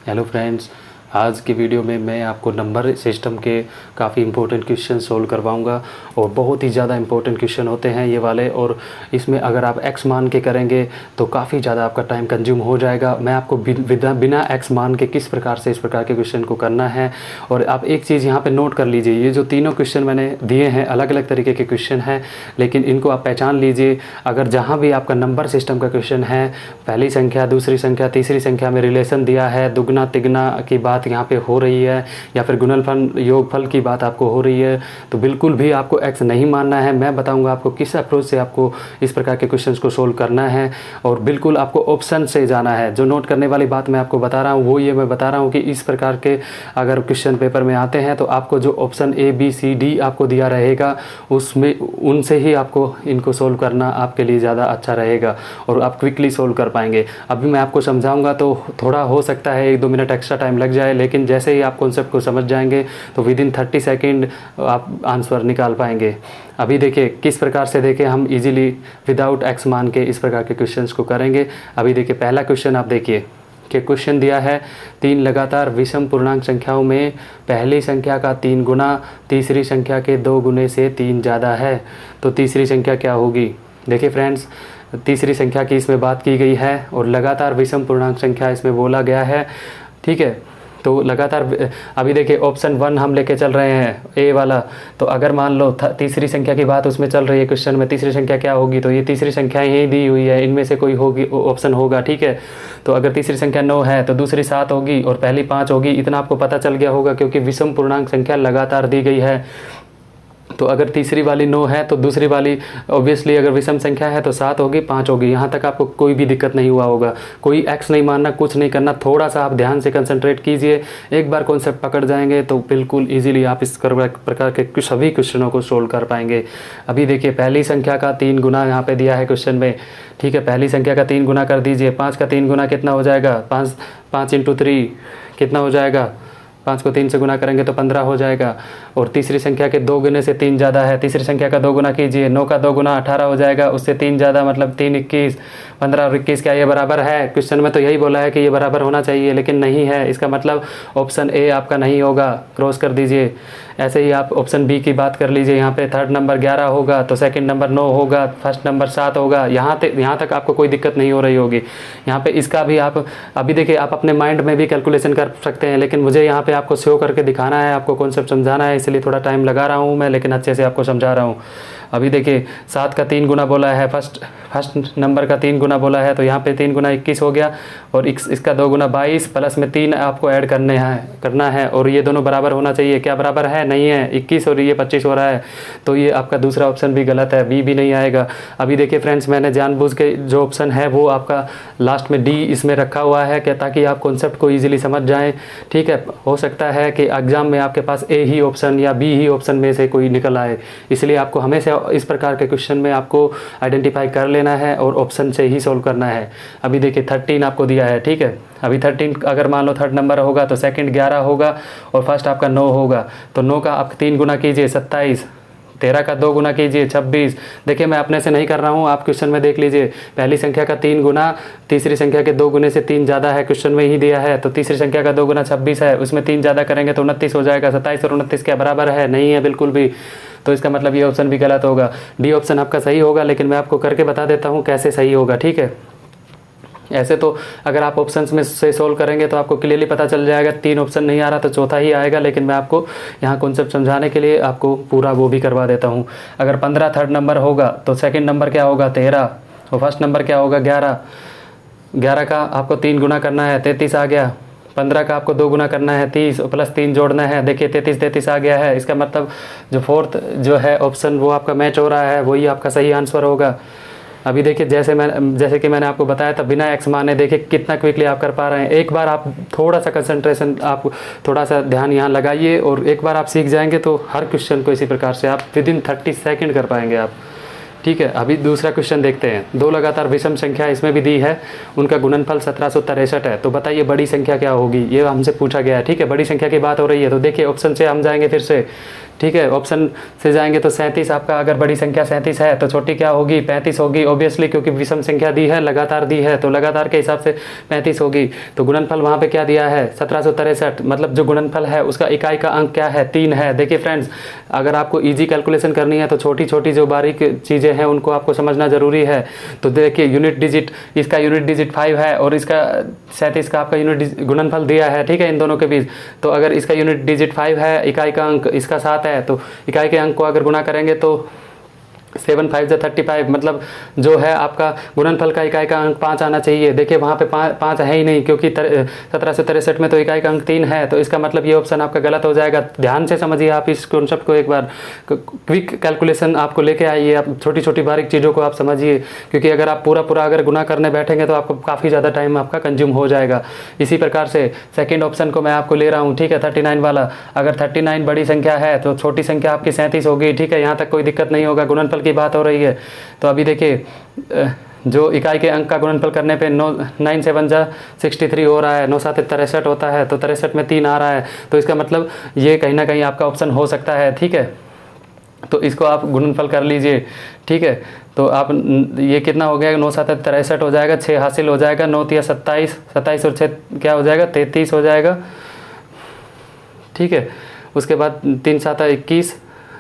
Hello friends, आज की video में मैं आपको नंबर सिस्टम के काफ़ी इंपॉर्टेंट क्वेश्चन सोल्व करवाऊंगा और बहुत ही ज़्यादा इंपॉर्टेंट क्वेश्चन होते हैं ये वाले। और इसमें अगर आप एक्स मान के करेंगे तो काफ़ी ज़्यादा आपका टाइम कंज्यूम हो जाएगा। मैं आपको बिना एक्स मान के किस प्रकार से इस प्रकार के क्वेश्चन को करना है। और आप एक चीज़ यहाँ पर नोट कर लीजिए, ये जो तीनों क्वेश्चन मैंने दिए हैं अलग अलग तरीके के क्वेश्चन हैं, लेकिन इनको आप पहचान लीजिए। अगर जहाँ भी आपका नंबर सिस्टम का क्वेश्चन है, पहली संख्या, दूसरी संख्या, तीसरी संख्या में रिलेशन दिया है, दुगना तिगना की बात यहाँ पे हो रही है, या फिर गुणनफल योगफल की बात आपको हो रही है, तो बिल्कुल भी आपको एक्स नहीं मानना है। मैं बताऊंगा आपको किस अप्रोच से आपको इस प्रकार के क्वेश्चंस को सोल्व करना है। और बिल्कुल आपको ऑप्शन से जाना है। जो नोट करने वाली बात मैं आपको बता रहा हूँ वो ये मैं बता रहा हूँ कि इस प्रकार के अगर क्वेश्चन पेपर में आते हैं तो आपको जो option A B C D आपको दिया रहेगा उसमें उनसे ही आपको इनको सोल्व करना आपके लिए ज़्यादा अच्छा रहेगा और आप क्विकली सोल्व कर पाएंगे। अभी मैं आपको समझाऊंगा तो थोड़ा हो सकता है 1-2 मिनट एक्स्ट्रा टाइम लग जाए, लेकिन जैसे ही आप कॉन्सेप्ट को समझ जाएंगे तो विद इन 30 सेकेंड आप आंसर निकाल पाएंगे। अभी देखिए किस प्रकार से देखें हम इजीली विदाउट एक्स मान के इस प्रकार के क्वेश्चंस को करेंगे। अभी देखिए पहला क्वेश्चन आप देखिए कि क्वेश्चन दिया है 3 लगातार विषम पूर्णांक संख्याओं में पहली संख्या का 3 गुना तीसरी संख्या के 2 गुने से 3 ज़्यादा है, तो तीसरी संख्या क्या होगी। देखिए फ्रेंड्स, तीसरी संख्या की इसमें बात की गई है और लगातार विषम पूर्णांक संख्या इसमें बोला गया है, ठीक है। तो लगातार अभी देखिए ऑप्शन 1 हम लेके चल रहे हैं ए वाला, तो अगर मान लो तीसरी संख्या की बात उसमें चल रही है क्वेश्चन में, तीसरी संख्या क्या होगी, तो ये तीसरी संख्या यही दी हुई है, इनमें से कोई होगी ऑप्शन होगा, ठीक है। तो अगर तीसरी संख्या 9 है तो दूसरी 7 होगी और पहली 5 होगी। इतना आपको पता चल गया होगा क्योंकि विषम पूर्णांक संख्या लगातार दी गई है। तो अगर तीसरी वाली 9 है तो दूसरी वाली ऑब्वियसली अगर विषम संख्या है तो 7 होगी 5 होगी। यहाँ तक आपको कोई भी दिक्कत नहीं हुआ होगा, कोई एक्स नहीं मानना, कुछ नहीं करना। थोड़ा सा आप ध्यान से कंसंट्रेट कीजिए, एक बार कॉन्सेप्ट पकड़ जाएंगे तो बिल्कुल इजीली आप इस प्रकार के सभी क्वेश्चनों को सोल्व कर पाएंगे। अभी देखिए पहली संख्या का 3 गुना यहाँ पे दिया है क्वेश्चन में, ठीक है। पहली संख्या का 3 गुना कर दीजिए। 5 का 3 गुना कितना हो जाएगा, 5 × 3 कितना हो जाएगा, 5 को 3 से गुना करेंगे तो 15 हो जाएगा। और तीसरी संख्या के 2 गुने से 3 ज़्यादा है, तीसरी संख्या का 2 गुना कीजिए। 9 का 2 गुना 18 हो जाएगा, उससे 3 ज़्यादा मतलब 3 21, 15 और 21 क्या ये बराबर है। क्वेश्चन में तो यही बोला है कि ये बराबर होना चाहिए, लेकिन नहीं है। इसका मतलब ऑप्शन ए आपका नहीं होगा, क्रॉस कर दीजिए। ऐसे ही आप ऑप्शन बी की बात कर लीजिए। यहाँ पे थर्ड नंबर 11 होगा तो सेकंड नंबर 9 होगा, फर्स्ट नंबर 7 होगा। यहाँ तक आपको कोई दिक्कत नहीं हो रही होगी। यहाँ पे इसका भी आप अभी देखिए आप अपने माइंड में भी कैलकुलेशन कर सकते हैं, लेकिन मुझे यहाँ पे आपको शो करके दिखाना है, आपको कॉन्सेप्ट समझाना है, इसलिए थोड़ा टाइम लगा रहा हूँ मैं, लेकिन अच्छे से आपको समझा रहा हूँ। अभी देखिए 7 का 3 गुना बोला है, फर्स्ट नंबर का 3 गुना बोला है, तो यहाँ पे 3 गुना 21 हो गया और इसका 2 गुना 22 प्लस में 3 आपको ऐड करना है और ये दोनों बराबर होना चाहिए। क्या बराबर है, नहीं है, 21 और ये 25 हो रहा है, तो ये आपका दूसरा ऑप्शन भी गलत है, बी भी नहीं आएगा। अभी देखिए फ्रेंड्स, मैंने जानबूझ के जो ऑप्शन है वो आपका लास्ट में डी इसमें रखा हुआ है क्या, ताकि आप कॉन्सेप्ट को ईजिली समझ जाएँ, ठीक है। हो सकता है कि एग्जाम में आपके पास ए ही ऑप्शन या बी ही ऑप्शन में से कोई निकल आए, इसलिए आपको हमेशा इस प्रकार के क्वेश्चन में आपको आइडेंटिफाई कर लेना है और ऑप्शन से ही सोल्व करना है। अभी देखिए 13 आपको दिया है, ठीक है। अभी 13 अगर मान लो थर्ड नंबर होगा तो सेकंड 11 होगा और फर्स्ट आपका 9 होगा, तो 9 का आप 3 गुना कीजिए 27, 13 का 2 गुना कीजिए 26। देखिए मैं अपने से नहीं कर रहा हूँ, आप क्वेश्चन में देख लीजिए। पहली संख्या का 3 गुना तीसरी संख्या के 2 गुने से 3 ज़्यादा है, क्वेश्चन में ही दिया है। तो तीसरी संख्या का 2 गुना 26 है, उसमें 3 ज़्यादा करेंगे तो 29 हो जाएगा। 27 और 29 क्या बराबर है, नहीं है बिल्कुल भी, तो इसका मतलब ये ऑप्शन भी गलत होगा। डी ऑप्शन आपका सही होगा, लेकिन मैं आपको करके बता देता हूँ कैसे सही होगा, ठीक है। ऐसे तो अगर आप ऑप्शंस में से सोल्व करेंगे तो आपको क्लियरली पता चल जाएगा। 3 ऑप्शन नहीं आ रहा तो चौथा ही आएगा, लेकिन मैं आपको यहाँ कॉन्सेप्ट समझाने के लिए आपको पूरा वो भी करवा देता हूँ। अगर 15 थर्ड नंबर होगा तो सेकंड नंबर क्या होगा 13 और फर्स्ट नंबर क्या होगा 11। 11 का आपको 3 गुना करना है 33 आ गया। 15 का आपको 2 गुना करना है 30 और प्लस 3 जोड़ना है, देखिए 33 आ गया है। इसका मतलब जो फोर्थ जो है ऑप्शन वो आपका मैच हो रहा है, वही आपका सही आंसर होगा। अभी देखिए जैसे कि मैंने आपको बताया था बिना एक्स माने देखिए कितना क्विकली आप कर पा रहे हैं। एक बार आप थोड़ा सा कंसंट्रेशन, आप थोड़ा सा ध्यान यहाँ लगाइए और एक बार आप सीख जाएंगे तो हर क्वेश्चन को इसी प्रकार से आप विद इन 30 सेकेंड कर पाएंगे आप, ठीक है। अभी दूसरा क्वेश्चन देखते हैं। 2 लगातार विषम संख्या इसमें भी दी है, उनका गुणनफल 1763 है, तो बताइए बड़ी संख्या क्या होगी, ये हमसे पूछा गया है, ठीक है। बड़ी संख्या की बात हो रही है तो देखिए ऑप्शन से हम जाएंगे फिर से, ठीक है। ऑप्शन से जाएंगे तो 37 आपका, अगर बड़ी संख्या 37 है तो छोटी क्या होगी 35 होगी ऑब्वियसली, क्योंकि विषम संख्या दी है, लगातार दी है, तो लगातार के हिसाब से 35 होगी। तो गुणनफल वहाँ पे क्या दिया है 1763, मतलब जो गुणनफल है उसका इकाई का अंक क्या है 3 है। देखिए फ्रेंड्स, अगर आपको ईजी कैलकुलेशन करनी है तो छोटी छोटी जो बारीक चीज़ें हैं उनको आपको समझना ज़रूरी है। तो देखिए यूनिट डिजिट, इसका यूनिट डिजिट 5 है और इसका 37 का आपका यूनिट गुणनफल दिया है, ठीक है, इन दोनों के बीच। तो अगर इसका यूनिट डिजिट 5 है, इकाई का अंक इसका 7 है, तो इकाई के अंक को अगर गुणा करेंगे तो 7 5 35, मतलब जो है आपका गुणनफल का इकाई का अंक 5 आना चाहिए। देखिए वहाँ पे 5 है ही नहीं, क्योंकि 1763 में तो इकाई का अंक 3 है, तो इसका मतलब ये ऑप्शन आपका गलत हो जाएगा। ध्यान से समझिए आप इस कॉन्सेप्ट को, एक बार क्विक कैलकुलेशन आपको लेके आइए, आप छोटी छोटी बारीक चीज़ों को आप समझिए, क्योंकि अगर आप पूरा अगर गुना करने बैठेंगे तो आपको काफ़ी ज़्यादा टाइम आपका कंज्यूम हो जाएगा। इसी प्रकार से सेकेंड ऑप्शन को मैं आपको ले रहा हूँ, ठीक है, 39 वाला। अगर 39 बड़ी संख्या है तो छोटी संख्या आपकी 37 होगी, ठीक है, यहाँ तक कोई दिक्कत नहीं होगा, गुणनफल की बात हो रही है। तो अभी देखिए जो इकाई के अंक का गुणनफल करने पे 9 7 जा 63 हो रहा है, 9 7 63 होता है, तो 63 में 3 आ रहा है, तो इसका मतलब ये कहीं ना कहीं आपका ऑप्शन हो सकता है, ठीक है। तो इसको आप गुणनफल कर लीजिए, ठीक है। तो आप ये कितना हो गया 9 7 63 हो जाएगा, 6 हासिल हो जाएगा, 9 3 27, 27 और 6 क्या हो जाएगा 33 हो जाएगा, ठीक है। उसके बाद 3 7 21,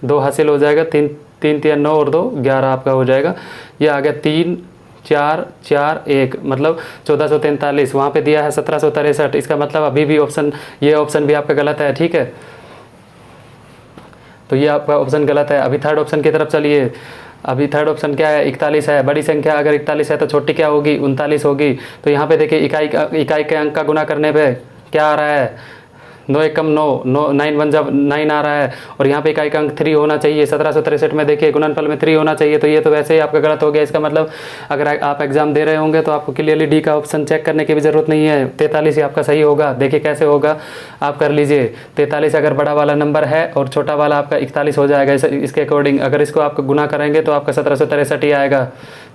2 हासिल हो जाएगा, 3 3 9 और 2 11 आपका हो जाएगा। ये आ गया 3 4 4 1, मतलब 1443। वहाँ पे दिया है 1763, इसका मतलब अभी भी ऑप्शन, ये ऑप्शन भी आपका गलत है, ठीक है। तो ये आपका ऑप्शन गलत है। अभी थर्ड ऑप्शन की तरफ चलिए। अभी थर्ड ऑप्शन क्या है 41 है, बड़ी संख्या अगर 41 है तो छोटी क्या होगी 39 होगी। तो यहाँ पे देखिए इकाई के अंक का गुना करने पे क्या आ रहा है 9 1 कम 9, 9 1 जब 9 आ रहा है, और यहाँ पे इकाई का अंक 3 होना चाहिए। 1763 में देखिए गुणनफल में 3 होना चाहिए, तो ये तो वैसे ही आपका गलत हो गया। इसका मतलब अगर आप एग्जाम दे रहे होंगे तो आपको क्लियरली डी का ऑप्शन चेक करने की भी ज़रूरत नहीं है। 43 ही आपका सही होगा। देखिए कैसे होगा, आप कर लीजिए। 43 अगर बड़ा वाला नंबर है और छोटा वाला आपका 41 हो जाएगा, इसके अकॉर्डिंग अगर इसको आप गुना करेंगे तो आपका 1763 ही आएगा।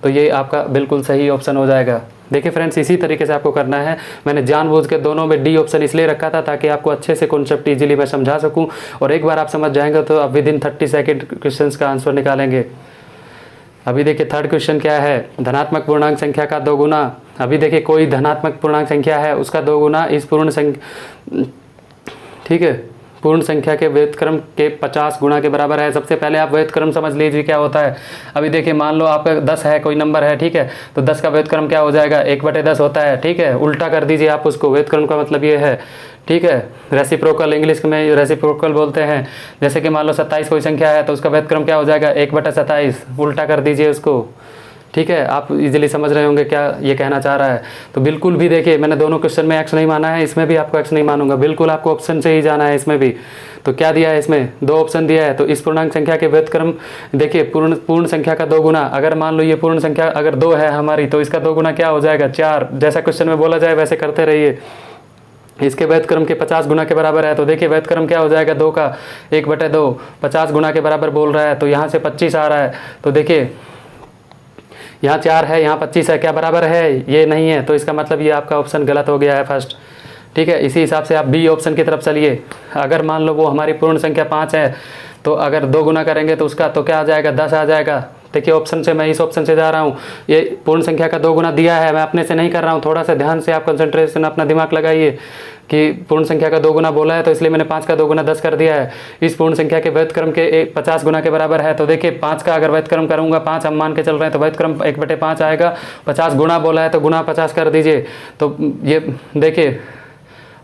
तो ये आपका बिल्कुल सही ऑप्शन हो जाएगा। देखिए फ्रेंड्स, इसी तरीके से आपको करना है। मैंने जानबूझ के दोनों में डी ऑप्शन इसलिए रखा था ताकि आपको अच्छे से कॉन्सेप्ट इजीली मैं समझा सकूं, और एक बार आप समझ जाएंगे तो आप विद इन 30 सेकेंड क्वेश्चंस का आंसर निकालेंगे। अभी देखिए थर्ड क्वेश्चन क्या है, धनात्मक पूर्णांक संख्या का 2 गुना। अभी देखिए कोई धनात्मक पूर्णांक संख्या है, उसका 2 गुना इस पूर्ण संख्या, ठीक है, पूर्ण संख्या के व्युत्क्रम के 50 गुना के बराबर है। सबसे पहले आप व्युत्क्रम समझ लीजिए क्या होता है। अभी देखिए मान लो आपका 10 है, कोई नंबर है, ठीक है, तो 10 का व्युत्क्रम क्या हो जाएगा 1/10 होता है, ठीक है। उल्टा कर दीजिए आप उसको, व्युत्क्रम का मतलब ये है, ठीक है, रेसिप्रोकल, इंग्लिश में रेसिप्रोकल बोलते हैं। जैसे कि मान लो 27 कोई संख्या है तो उसका व्युत्क्रम क्या हो जाएगा 1/27, उल्टा कर दीजिए उसको, ठीक है। आप इजीली समझ रहे होंगे क्या ये कहना चाह रहा है। तो बिल्कुल भी देखिए मैंने दोनों क्वेश्चन में एक्स नहीं माना है, इसमें भी आपको एक्स नहीं मानूंगा, बिल्कुल आपको ऑप्शन से ही जाना है इसमें भी। तो क्या दिया है इसमें 2 ऑप्शन दिया है। तो इस पूर्णांक संख्या के व्युत्क्रम देखिए पूर्ण संख्या का 2 गुना। अगर मान लो ये पूर्ण संख्या अगर 2 है हमारी तो इसका 2 गुना क्या हो जाएगा 4। जैसा क्वेश्चन में बोला जाए वैसे करते रहिए। इसके व्युत्क्रम के 50 गुना के बराबर है, तो देखिए व्युत्क्रम क्या हो जाएगा 2 का 1/2, 50 गुना के बराबर बोल रहा है, तो यहाँ से 25 आ रहा है। तो देखिए यहाँ 4 है, यहाँ 25 है, क्या बराबर है ये नहीं है, तो इसका मतलब ये आपका ऑप्शन गलत हो गया है फर्स्ट, ठीक है। इसी हिसाब से आप बी ऑप्शन की तरफ चलिए। अगर मान लो वो हमारी पूर्ण संख्या 5 है तो अगर 2 गुना करेंगे तो उसका तो क्या आ जाएगा 10 आ जाएगा। देखिए ऑप्शन से मैं इस ऑप्शन से जा रहा हूँ, ये पूर्ण संख्या का 2 गुना दिया है, मैं अपने से नहीं कर रहा हूँ। थोड़ा सा ध्यान से आप कंसंट्रेशन अपना दिमाग लगाइए कि पूर्ण संख्या का 2 गुना बोला है तो इसलिए मैंने 5 का 2 गुना 10 कर दिया है। इस पूर्ण संख्या के व्युत्क्रम के 50 गुना के बराबर है, तो देखिए 5 का अगर व्युत्क्रम करूंगा, 5 हम मान के चल रहे हैं तो व्युत्क्रम 1/5 आएगा। 50 गुना बोला है तो गुना 50 कर दीजिए। तो ये देखिए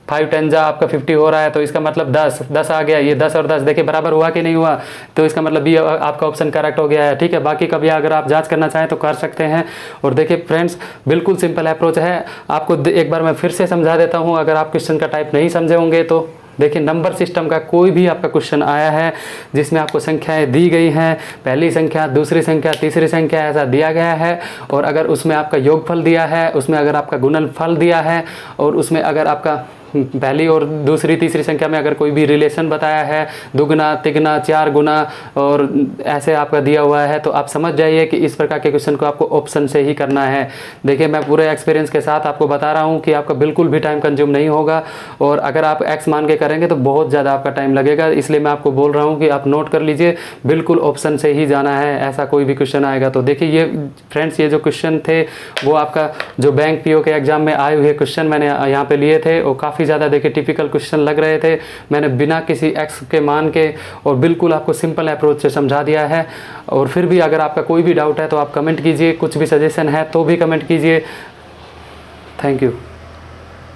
5 10 जा आपका 50 हो रहा है, तो इसका मतलब 10 आ गया। ये 10 और 10 देखिए बराबर हुआ कि नहीं हुआ, तो इसका मतलब बी आपका ऑप्शन करेक्ट हो गया है, ठीक है। बाकी कभी अगर आप जांच करना चाहें तो कर सकते हैं। और देखिए फ्रेंड्स बिल्कुल सिंपल अप्रोच है, आपको एक बार मैं फिर से समझा देता हूँ अगर आप क्वेश्चन का टाइप नहीं समझे होंगे तो। देखिए नंबर सिस्टम का कोई भी आपका क्वेश्चन आया है जिसमें आपको संख्याएं दी गई हैं, पहली संख्या, दूसरी संख्या, तीसरी संख्या, ऐसा दिया गया है, और अगर उसमें आपका योगफल दिया है, उसमें अगर आपका गुणनफल दिया है, और उसमें अगर आपका पहली और दूसरी तीसरी संख्या में अगर कोई भी रिलेशन बताया है, दुगना तिगना 4 गुना और ऐसे आपका दिया हुआ है, तो आप समझ जाइए कि इस प्रकार के क्वेश्चन को आपको ऑप्शन से ही करना है। देखिए मैं पूरे एक्सपीरियंस के साथ आपको बता रहा हूँ कि आपका बिल्कुल भी टाइम कंज्यूम नहीं होगा, और अगर आप एक्स मान के करेंगे तो बहुत ज़्यादा आपका टाइम लगेगा। इसलिए मैं आपको बोल रहा हूँ कि आप नोट कर लीजिए, बिल्कुल ऑप्शन से ही जाना है, ऐसा कोई भी क्वेश्चन आएगा तो। देखिए ये फ्रेंड्स, ये जो क्वेश्चन थे वो आपका जो बैंक पीओ के एग्जाम में आए हुए क्वेश्चन मैंने यहाँ पे लिए थे, और काफ़ी ज़्यादा देखिए टिपिकल क्वेश्चन लग रहे थे। मैंने बिना किसी एक्स के मान के और बिल्कुल आपको सिंपल अप्रोच से समझा दिया है। और फिर भी अगर आपका कोई भी डाउट है तो आप कमेंट कीजिए, कुछ भी सजेशन है तो भी कमेंट कीजिए। Thank you.